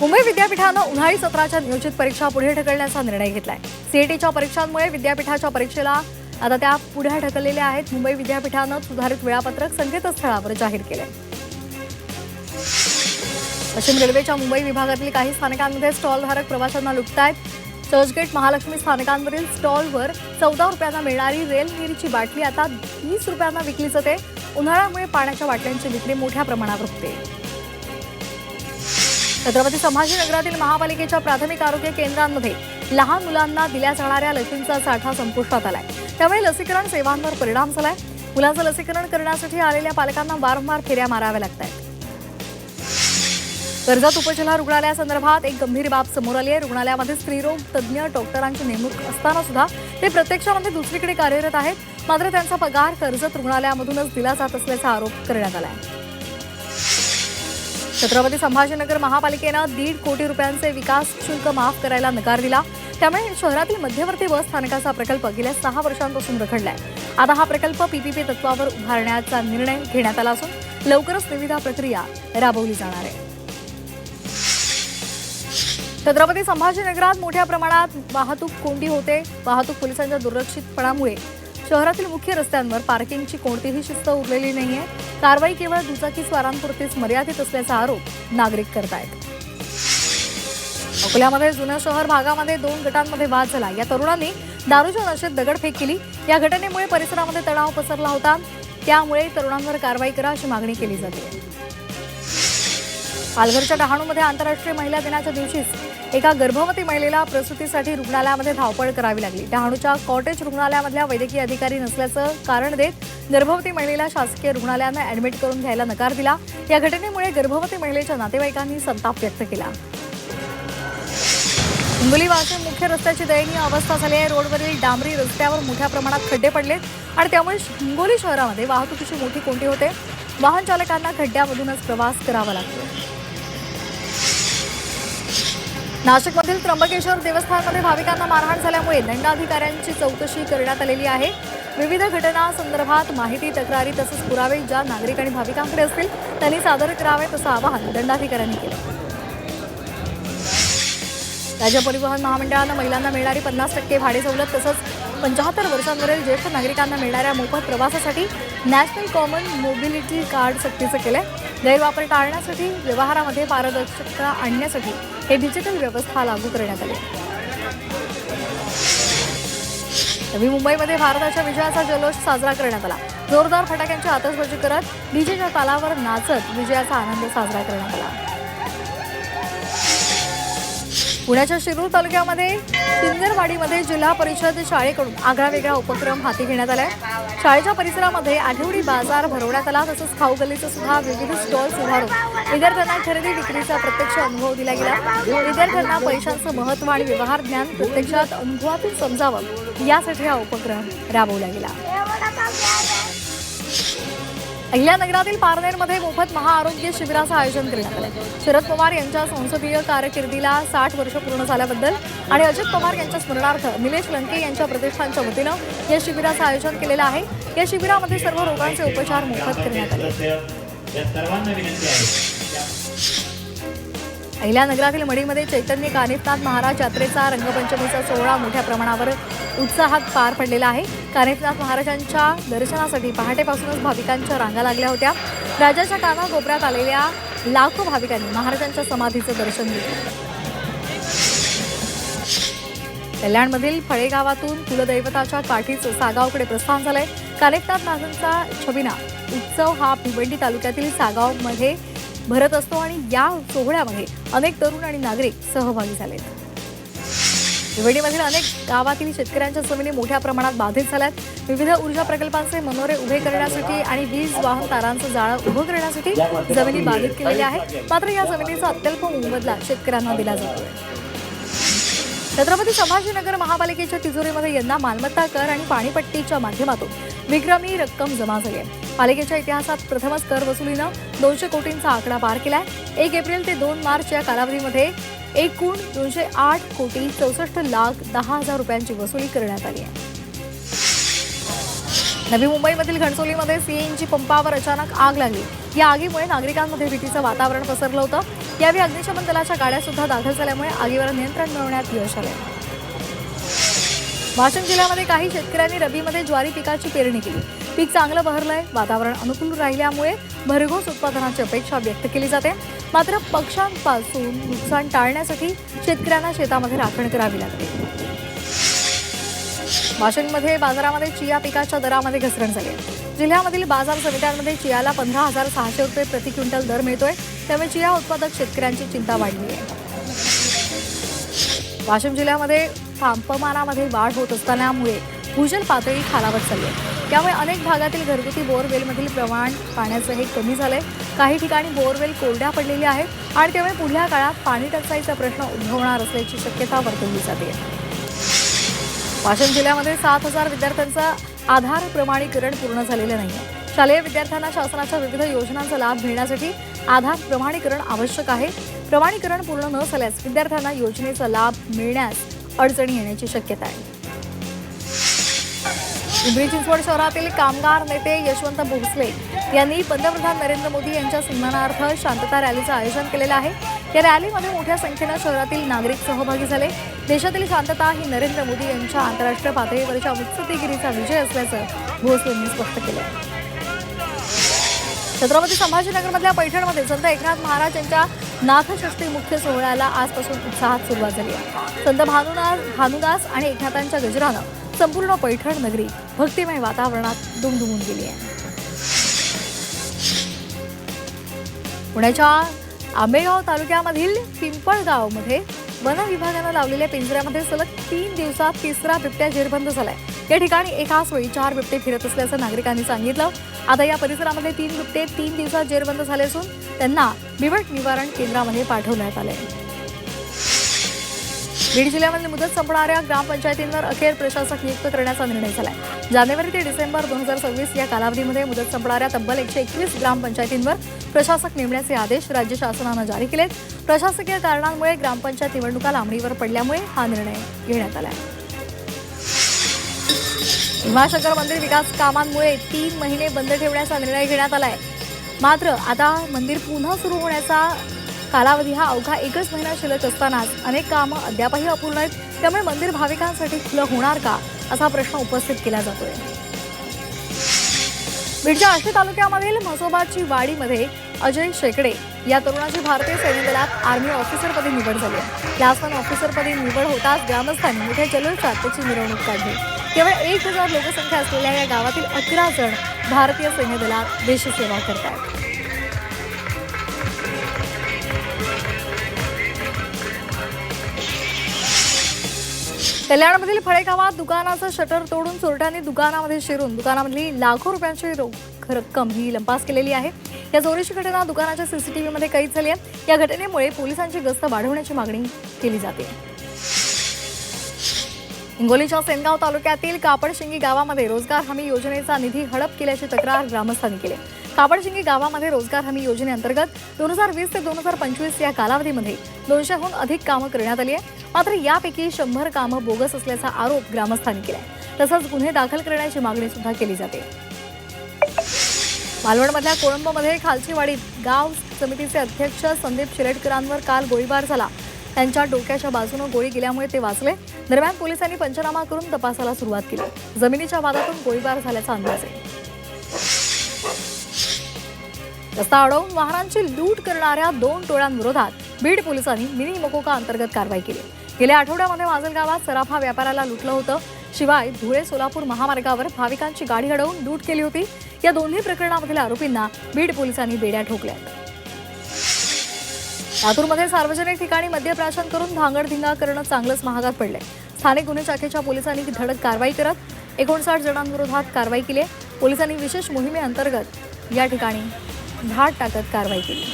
मुंबई विद्यापीठानं उन्हाळी सत्राच्या नियोजित परीक्षा पुढे ढकलण्याचा निर्णय घेतलाय। सीईटीच्या परीक्षांमुळे विद्यापीठाच्या परीक्षेला आता त्या पुढे ढकललेल्या आहेत। मुंबई विद्यापीठानं सुधारित वेळापत्रक संकेतस्थळावर जाहीर केलंय। पश्चिम रेल्वेच्या मुंबई विभागातील काही स्थानकांमध्ये स्टॉलधारक प्रवाशांना लुटतायत। चर्चगेट महालक्ष्मी स्थानकांवरील स्टॉलवर 14 रुपयांना मिळणारी रेल नीरची बाटली आता 20 रुपयांना विकली जाते। उन्हाळ्यामुळे पाण्याच्या बाटल्यांची विक्री मोठ्या प्रमाणावर होते। छत्रपती संभाजीनगरातील महापालिकेच्या प्राथमिक आरोग्य केंद्रांमध्ये लहान मुलांना दिल्या जाणाऱ्या लसींचा साठा संपुष्टात आलाय। त्यामुळे लसीकरण सेवांवर परिणाम झालाय। मुलांचं लसीकरण करण्यासाठी आलेल्या पालकांना वारंवार फेऱ्या माराव्या लागतात। कर्जत उपजिल्हा रुग्णालयासंदर्भात एक गंभीर बाब समोर आली आहे। रुग्णालयामध्ये स्त्रीरोग तज्ज्ञ डॉक्टरांची नेमणूक असताना सुद्धा ते प्रत्यक्षामध्ये दुसरीकडे कार्यरत आहेत। मात्र त्यांचा पगार कर्जत रुग्णालयामधूनच दिला जात असल्याचा आरोप करण्यात आला आहे। छत्रपती संभाजीनगर महापालिकेनं 1.5 कोटी रुपयांचे विकास शुल्क माफ करायला नकार दिला। त्यामुळे शहरातील मध्यवर्ती बस स्थानकाचा प्रकल्प गेल्या 6 वर्षांपासून रखडलाय। आता हा प्रकल्प पीपीपी तत्वावर उभारण्याचा निर्णय घेण्यात आला असून लवकरच निविदा प्रक्रिया राबवली जाणार आहे। छत्रपती संभाजीनगरात मोठ्या प्रमाणात वाहतूक कोंडी होते। वाहतूक पोलिसांच्या दुर्लक्षितपणामुळे शहरातील मुख्य रस्त्यांवर पार्किंगची कोणतीही शिस्त उरलेली नाहीये। कारवाई केवळ दुचाकीस्वारांपुरतीच मर्यादित असल्याचा आरोप नागरिक करतायत। अकोल्यामध्ये जुनं शहर भागामध्ये 2 गटांमध्ये वाद झाला। या तरुणांनी दारूच्या नशेत दगडफेक केली। या घटनेमुळे परिसरामध्ये तणाव पसरला होता। त्यामुळे तरुणांवर कारवाई करा अशी मागणी केली जाते। पालघरच्या डहाणूमध्ये आंतरराष्ट्रीय महिला दिनाच्या दिवशीच एका गर्भवती महिलेला प्रसूतीसाठी रुग्णालयामध्ये धावपळ करावी लागली। डहाणूच्या कॉटेज रुग्णालयामधल्या वैद्यकीय अधिकारी नसल्याचं कारण देत गर्भवती महिलेला शासकीय रुग्णालयानं ॲडमिट करून घ्यायला नकार दिला। या घटनेमुळे गर्भवती महिलेच्या नातेवाईकांनी संताप व्यक्त केला। हिंगोली वाशिम मुख्य रस्त्याची दयनीय अवस्था झाली आहे। रोडवरील डांबरी रस्त्यावर मोठ्या प्रमाणात खड्डे पडलेत आणि त्यामुळे हिंगोली शहरामध्ये वाहतुकीची मोठी कोंडी होते। वाहन चालकांना खड्ड्यामधूनच प्रवास करावा लागतो। नाशिकमधील त्र्यंबकेश्वर देवस्थानमध्ये भाविकांना मारहाण झाल्यामुळे दंडाधिकाऱ्यांची चौकशी करण्यात आलेली आहे। विविध घटनांसंदर्भात माहिती, तक्रारी तसंच पुरावे ज्या नागरिक आणि भाविकांकडे असतील त्यांनी सादर करावेत असं आवाहन दंडाधिकाऱ्यांनी केलं। राज्य परिवहन महामंडळानं महिलांना मिळणारी 50% भाडे सवलत तसंच 75 वर्षांवरील ज्येष्ठ नागरिकांना मिळणाऱ्या मोफत प्रवासासाठी नॅशनल कॉमन मोबिलिटी कार्ड सक्तीचं केलंय। गैरवापर टाळण्यासाठी व्यवहारामध्ये पारदर्शकता आणण्यासाठी हे डिजिटल व्यवस्था लागू करण्यात आली। नवी मुंबईमध्ये भारताच्या विजयाचा जल्लोष साजरा करण्यात आला। जोरदार फटाक्यांची आतषबाजी करत डीजेच्या तालावर नाचत विजयाचा आनंद साजरा करण्यात आला। पुण्याच्या शिरूर तालुक्यामध्ये सिंगरवाडीमध्ये जिल्हा परिषद शाळेकडून आगळावेगळा उपक्रम हाती घेण्यात आलाय। शाळेच्या परिसरामध्ये आठवडी बाजार भरवण्यात आला तसंच खाऊ गल्लीचं सुद्धा विविध स्टॉल्स उभारून विद्यार्थ्यांना खरेदी विक्रीचा प्रत्यक्ष अनुभव दिला गेला। विद्यार्थ्यांना पैशांचं महत्त्व आणि व्यवहार ज्ञान प्रत्यक्षात अनुभवातून समजावं यासाठी हा उपक्रम राबवला गेला। अहिल्यानगरातील पारनेरमध्ये मोफत महाआरोग्य शिबिराचं आयोजन करण्यात आलं। शरद पवार यांच्या संसदीय कारकिर्दीला 60 वर्ष पूर्ण झाल्याबद्दल आणि अजित पवार यांच्या स्मरणार्थ निलेश लंके यांच्या प्रतिष्ठानच्या वतीनं या शिबिराचं आयोजन केलेलं आहे। या शिबिरामध्ये सर्व रोगांचे उपचार मोफत करण्यात आले। अहिल्यानगरातील मढीमध्ये चैतन्य कानिफनाथ महाराज यात्रेचा रंगपंचमीचा सोहळा मोठ्या प्रमाणावर उत्साहात पार पडलेला आहे। कानिफनाथ महाराजांच्या दर्शनासाठी पहाटेपासूनच भाविकांच्या रांगा लागल्या होत्या। राज्याच्या कानाकोपऱ्यात आलेल्या लाखो भाविकांनी महाराजांच्या समाधीचं दर्शन घेतलं। कल्याणमधील फळे गावातून कुलदैवताच्या काठीचं सागावकडे प्रस्थान झालंय। कानिफनाथ महाराजांचा छबिना उत्सव हा भिवंडी तालुक्यातील सागावमध्ये भरत असतो आणि या सोहळ्यामध्ये अनेक तरुण आणि नागरिक सहभागी झालेत। भिवंडीमधील अनेक गावातील शेतकऱ्यांच्या जमिनी मोठ्या प्रमाणात बाधित झाल्यात। विविध ऊर्जा प्रकल्पांचे मनोरे उभे करण्यासाठी आणि वीज वाहन तारांचं जाळं उभं करण्यासाठी जमिनी बाधित केलेल्या आहेत। मात्र या जमिनीचा अत्यल्प मोबदला शेतकऱ्यांना दिला जातोय। छत्रपती संभाजीनगर महापालिकेच्या तिजोरीमध्ये यंदा मालमत्ता कर आणि पाणीपट्टीच्या माध्यमातून विक्रमी रक्कम जमा झाली आहे। पालिकेच्या इतिहासात प्रथमच कर वसुलीनं 200 कोटींचा आकडा पार केलाय। 1 एप्रिल ते 2 मार्च या कालावधीमध्ये एकूण 208,64,10,000 रुपयांची वसुली करण्यात आली आहे। नवी मुंबईमधील घणसोलीमध्ये सीएनजी पंपावर अचानक आग लागली। या आगीमुळे नागरिकांमध्ये भीतीचं वातावरण पसरलं होतं. यावेळी अग्निशमन दलाच्या गाड्या सुद्धा दाखल झाल्यामुळे आगीवर नियंत्रण मिळवण्यात यश आले. वाशिम जिल्ह्यामध्ये काही शेतकऱ्यांनी रबीमध्ये ज्वारी पिकाची पेरणी केली. पीक चांगलं बहरलंय. वातावरण अनुकूल राहिल्यामुळे भरघोस उत्पादनाची अपेक्षा व्यक्त केली जाते. मात्र पक्ष्यांपासून नुकसान टाळण्यासाठी शेतकऱ्यांना शेतामध्ये राखण करावी लागते. वाशिममध्ये बाजारामध्ये चिया पिकाच्या दरामध्ये घसरण झाली आहे. जिल्ह्यामधील बाजार समित्यांमध्ये चियाला 15,600 रुपये प्रति क्विंटल दर मिळतोय. त्यामुळे चिया उत्पादक शेतकऱ्यांची चिंता वाढली आहे. वाशिम जिल्ह्यामध्ये तापमानामध्ये वाढ होत असतानामुळे भूजल पातळी खालावत चालली आहे. त्यामुळे अनेक भागातील घरगुती बोअरवेलमधील प्रमाण पाण्याचं हे कमी झालंय. काही ठिकाणी बोअरवेल कोरड्या पडलेल्या आहेत आणि त्यामुळे पुढल्या काळात पाणी टंचाईचा प्रश्न उद्भवणार असल्याची शक्यता वर्तवली जाते. वाशिम जिल्ह्यामध्ये 7,000 विद्यार्थ्यांचं आधार प्रमाणीकरण पूर्ण झालेलं नाही. शालेय विद्यार्थ्यांना शासनाच्या विविध योजनांचा लाभ मिळण्यासाठी आधार प्रमाणीकरण आवश्यक आहे. प्रमाणीकरण पूर्ण न झाल्यास विद्यार्थ्यांना योजनेचा लाभ मिळण्यास अडचणी येण्याची शक्यता आहे. पिंपरी चिंचवड शहरातील कामगार नेते यशवंत भोसले यांनी पंतप्रधान नरेंद्र मोदी यांच्या सन्मानार्थ शांतता रॅलीचं आयोजन केलेलं आहे. या रॅलीमध्ये मोठ्या संख्येनं शहरातील नागरिक सहभागी झाले. देशातील शांतता ही नरेंद्र मोदी यांच्या आंतरराष्ट्रीय पातळीवरच्या मुत्सद्देगिरीचा विजय असल्याचं भोसले यांनी स्पष्ट केलं. छत्रपती संभाजीनगरमधल्या पैठणमध्ये संत एकनाथ महाराज यांच्या नाथषष्ठी मुख्य सोहळ्याला आजपासून उत्साहात सुरुवात झाली आहे. संत भानुदास आणि एकनाथांच्या गजरानं संपूर्ण पैठण नगरी भक्तिमय वातावरणात दुमदुमून गेली आहे. पुण्याच्या आंबेगाव तालुक्यामधील पिंपळगावमध्ये वन विभागानं लावलेल्या पिंजऱ्यामध्ये सलग 3 दिवसात तिसरा बिबट्या जेरबंद झालाय. या ठिकाणी एकाच वेळी 4 बिबटे फिरत असल्याचं नागरिकांनी सांगितलं. आता या परिसरामध्ये 3 बिबटे 3 दिवसात जेरबंद झाले असून त्यांना बिबट निवारण केंद्रामध्ये पाठवण्यात आले. बीड जिल्ह्यामध्ये मुदत संपणाऱ्या ग्रामपंचायतींवर अखेर प्रशासक नियुक्त करण्याचा निर्णय झालाय. जानेवारी ते डिसेंबर 2026 या कालावधीमध्ये मुदत संपणाऱ्या तब्बल 121 ग्रामपंचायतींवर प्रशासक नेमण्याचे आदेश राज्य शासनानं जारी केलेत. प्रशासकीय कारणांमुळे ग्रामपंचायत निवडणुका लांबणीवर पडल्यामुळे हा निर्णय घेण्यात आला आहे. भीमाशंकर मंदिर विकास कामांमुळे 3 महिने बंद ठेवण्याचा निर्णय घेण्यात आलाय. मात्र आता मंदिर पुन्हा सुरू होण्याचा कालावधी हा अवघा 1च महिना शिल्लक असतानाच अनेक कामं अद्यापही अपूर्ण आहेत. त्यामुळे मंदिर भाविकांसाठी खुलं होणार का असा प्रश्न उपस्थित केला जातोय. बीडच्या आष्टी तालुक्यामधील म्हसोबाची वाडीमध्ये अजय शेकडे या तरुणाची भारतीय सैन्य दलात आर्मी ऑफिसरपदी निवड झाली आहे. लास्टमन ऑफिसरपदी निवड होताच ग्रामस्थांनी मोठ्या जल्लोषात त्याची मिरवणूक काढली. केवळ 1,000 लोकसंख्या असलेल्या या गावातील 11 जण भारतीय सैन्य दलात देशसेवा करतात. कल्याणमधील फळे गावात दुकानाचं शटर तोडून चोरट्यांनी दुकानामध्ये शिरून दुकानामधली लाखो रुपयांची रोख रक्कम ही लंपास केलेली आहे. या चोरीची घटना दुकानाच्या सीसीटीव्हीमध्ये कैद झाली आहे. या घटनेमुळे पोलिसांची गस्त वाढवण्याची मागणी केली जाते. हिंगोलीच्या सेनगाव तालुक्यातील कापडशिंगी गावामध्ये रोजगार हमी योजनेचा निधी हडप केल्याची तक्रार ग्रामस्थांनी केली. कापडशिंगी गावामध्ये रोजगार हमी योजनेअंतर्गत 2020 ते 2025 या कालावधीमध्ये 200हून अधिक कामं करण्यात आली आहे. मात्र यापैकी 100 कामं बोगस असल्याचा आरोप ग्रामस्थांनी केला. तसंच गुन्हे दाखल करण्याची मागणी सुद्धा केली जाते. मालवणमधल्या कोळंबमध्ये खालचीवाडीत गाव समितीचे अध्यक्ष संदीप शिलेटकरांवर काल गोळीबार झाला. त्यांच्या डोक्याच्या बाजूने गोळी गेल्यामुळे ते वाचले. दरम्यान पोलिसांनी पंचनामा करून तपासाला सुरुवात केली. जमिनीच्या वादातून गोळीबार झाल्याचा अंदाज आहे. रस्ता अडवून वाहनांची लूट करणाऱ्या 2 टोळ्यांविरोधात बीड पोलिसांनी मिनी मकोका अंतर्गत कारवाई केली. गेल्या आठवड्यामध्ये माजलगावात सराफा व्यापाराला लुटलं होतं. शिवाय धुळे सोलापूर महामार्गावर भाविकांची गाडी अडवून लूट केली होती. या दोन्ही प्रकरणामधील आरोपींना बीड पोलिसांनी बेड्या ठोकल्या. लातूरमध्ये सार्वजनिक ठिकाणी मद्यप्राशन करून धांगडधिंगा करणं चांगलंच महागात पडलंय. स्थानिक गुन्हे शाखेच्या पोलिसांनी धडक कारवाई करत 59 जणांविरोधात कारवाई केली. पोलिसांनी विशेष मोहिमेअंतर्गत या ठिकाणी धाड टाकत कारवाई केली.